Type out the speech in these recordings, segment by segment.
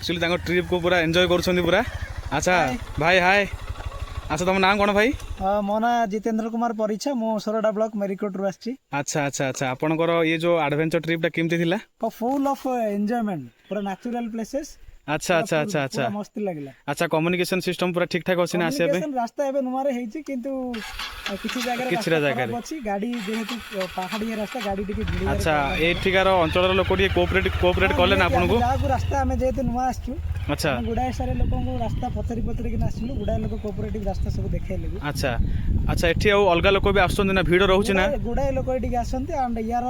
Actually trip को पूरा enjoy कर पूरा। अच्छा भाई हाय। अच्छा तुम नाम कौन भाई? मो ना जितेंद्र कुमार परिछा मो सोरडा ब्लॉक मेरिकोट रु आछि। अच्छा अच्छा अच्छा आपनकर ये जो एडवेंचर ट्रिप टा केमती थिला? फुल ऑफ एंजॉयमेंट पूरा नेचुरल प्लेसेस। अच्छा अच्छा अच्छा अच्छा मस्त लागला। अच्छा कम्युनिकेशन सिस्टम पूरा ठीक ठाक अछि ना आसे बे? रास्ता एबे नुमारे हेछि किंतु किछि जगह रे अछि गाड़ी जेहेतु पहाड़ी रास्ता गाड़ी टिके भिड़ी। अच्छा एठिकार अंचल लोक टिके कोऑपरेट करले ना आपन को? जागु रास्ता हमें जेहेतु नुवा आछू। अच्छा गुडाय सारे लोकन को रास्ता पचरी कि आसिलु गुडाय लोक कोऑपरेटिव रास्ता सब देखाइले। अच्छा अच्छा एठी अलगा लोक भी आछन ना भीड़ रहउछि ना? गुडाय लोक एठी आसंती एंड यार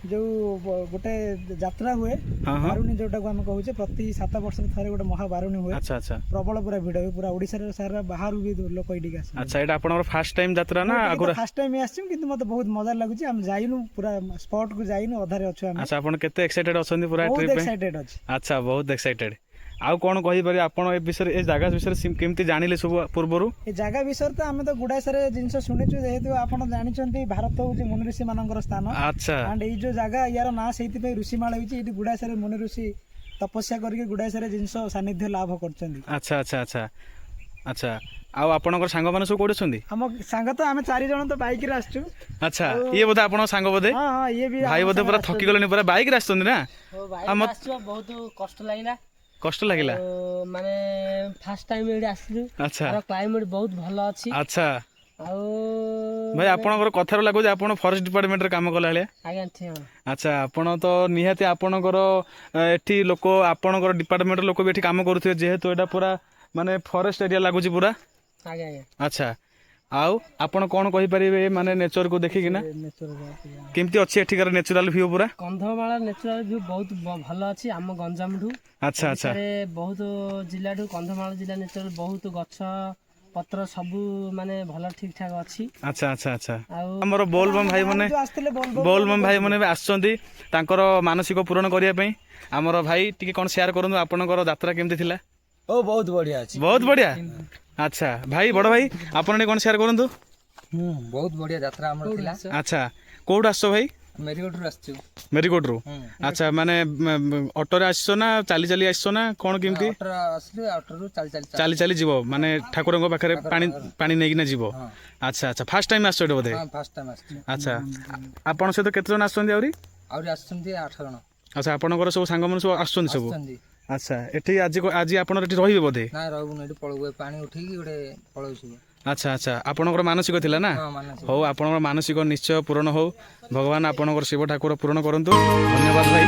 जो गोटे यात्रा हुए बारुणी जोटा को हम कहूचे प्रति 7 वर्ष थरे गोटे महाबारुणी हुए। अच्छा अच्छा प्रबल पूरा भिड़ हुए पूरा ओडिसा रे सारा बाहर भी लोक एठी आसे। अच्छा एटा आपन फर्स्ट टाइम यात्रा ना आगुरा? फर्स्ट टाइम आछिम किंतु मते बहुत मजा लागुची। हम जाइनु पूरा स्पॉट को जाइनु अधारे अछु हम। अच्छा आपन केते एक्साइटेड अछन पूरा ट्रिप पे? बहुत एक्साइटेड अछि। अच्छा बहुत एक्साइटेड। आउ कौन कहि पारे आपण ए विषय ए जगह विषय केमती जानिले सब पूर्वरु? ए जगह विषय त हमें तो गुडाय सारे जिंस सुनिछु जेहेतु आपण जानिचंती भारत होची मुनि ऋषि मानकर स्थान। अच्छा एंड ए जो जगह यार ना सेति पे ऋषिमाळ होची एटी गुडाय सारे मुनि ऋषि तपस्या करके गुडाय सारे जिंस सानिध्य लाभ करचंदी। अच्छा अच्छा अच्छा अच्छा आउ आपनकर संग माने सब कोडे छंदी? हम संग तो हमें 4 जण तो बाइक रे आछू। अच्छा ये बोधे आपण संग बोधे? हां हां ये भी भाई बोधे पूरा थकी गलनी पूरा बाइक रे आछंदी ना? ओ बाइक आछो बहुत कष्ट लागिला। कष्ट लागिला माने फर्स्ट टाइम एडी आछलु। अच्छा और क्लाइमेट बहुत भलो अछि। अच्छा आउ भाई आपनकर कथार लागो जे आपण फॉरेस्ट डिपार्टमेंट रे काम कला हले? आज्ञा ठीक। अच्छा आपण तो निहाती आपनकर एठी लोक आपनकर डिपार्टमेंट लोक भी एठी काम करूथे जेहेतु एटा पूरा माने फॉरेस्ट एरिया लागुची पूरा। आज्ञा आज्ञा अच्छा आउ आपण कोन कहि परिबे माने नेचर को देखि किना केमती अछि एठिकार नेचुरल व्यू पूरा? कंधमाला नेचुरल व्यू बहुत भलो अछि हम गंजामठू। अच्छा अच्छा रे बहुत जिल्ला ठू कंधमाला जिल्ला नेचुरल बहुत गछ पत्र सबु माने भलो ठीक ठाक अछि। अच्छा अच्छा अच्छा हमर बोलबम भाई माने भी आछंती तांकर मानसिक पूर्ण करिया पई। हमर भाई टिके कोन शेयर करनु आपनकर यात्रा केमती थिला? ओ बहुत बढ़िया अछि। बहुत बढ़िया। अच्छा भाई बड़ भाई आपन ने कोन शेयर करंतु? बहुत बढ़िया यात्रा हमर थिला। अच्छा कोड आछो भाई? मेरीकोट रु आछू। मेरीकोट रु? अच्छा माने ऑटो रे आछो ना चाली चाली आछो ना कोन केमती? ऑटो आछले ऑटो रु चाली चाली जीवो माने ठाकुर को पाखरे पानी नेगी ना जीवो। अच्छा अच्छा फर्स्ट टाइम आछो बोधे? हां फर्स्ट टाइम आछू। अच्छा आपन से तो केते जन आछंदी आउरी? आउरी आछंदी 8 जन। अच्छा आपनकर सब संग मन सब आछंदी सब? अच्छा एठी आज आपण एठी रहिबे बोधे? ना रहबु एठी पळगु पानी उठी कि गोटे पळौछु। अच्छा अच्छा आपनकर मानसिक थिला ना? हो आपनकर मानसिक निश्चय पूर्ण हो भगवान आपनकर शिव ठाकुर पूर्ण करंतु। धन्यवाद भाई।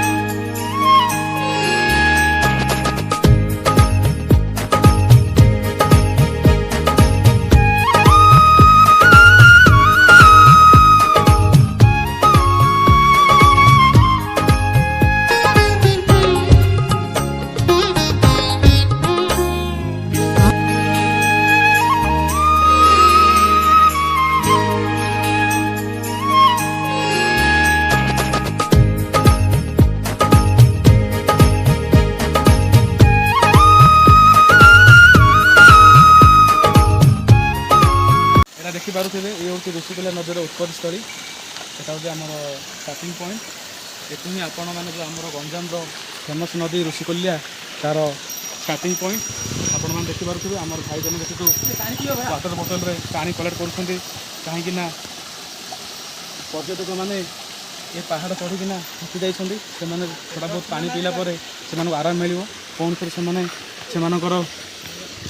देखिपे ये हूँ ऋषिकूल्य नदीर उत्पत्ति स्थली एटा हूँ आम स्टार्टिंग पॉइंट एटू ही आपण मैंने जो आम गंजाम फेमस नदी ऋषिकूल्या तार स्टार्टिंग पॉइंट आपण मैंने देखिपे आम भाई जन देखु वाटर बोतल रे पानी कलेक्ट कर कहीं पर्यटक मैंने ये पहाड़ चढ़ीकिना थकी जाइए थोड़ा बहुत पानी पीला से आराम मिल कौन फिर से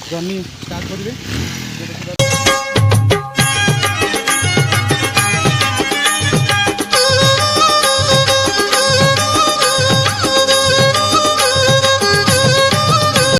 जर्नी स्टार्ट करेंगे।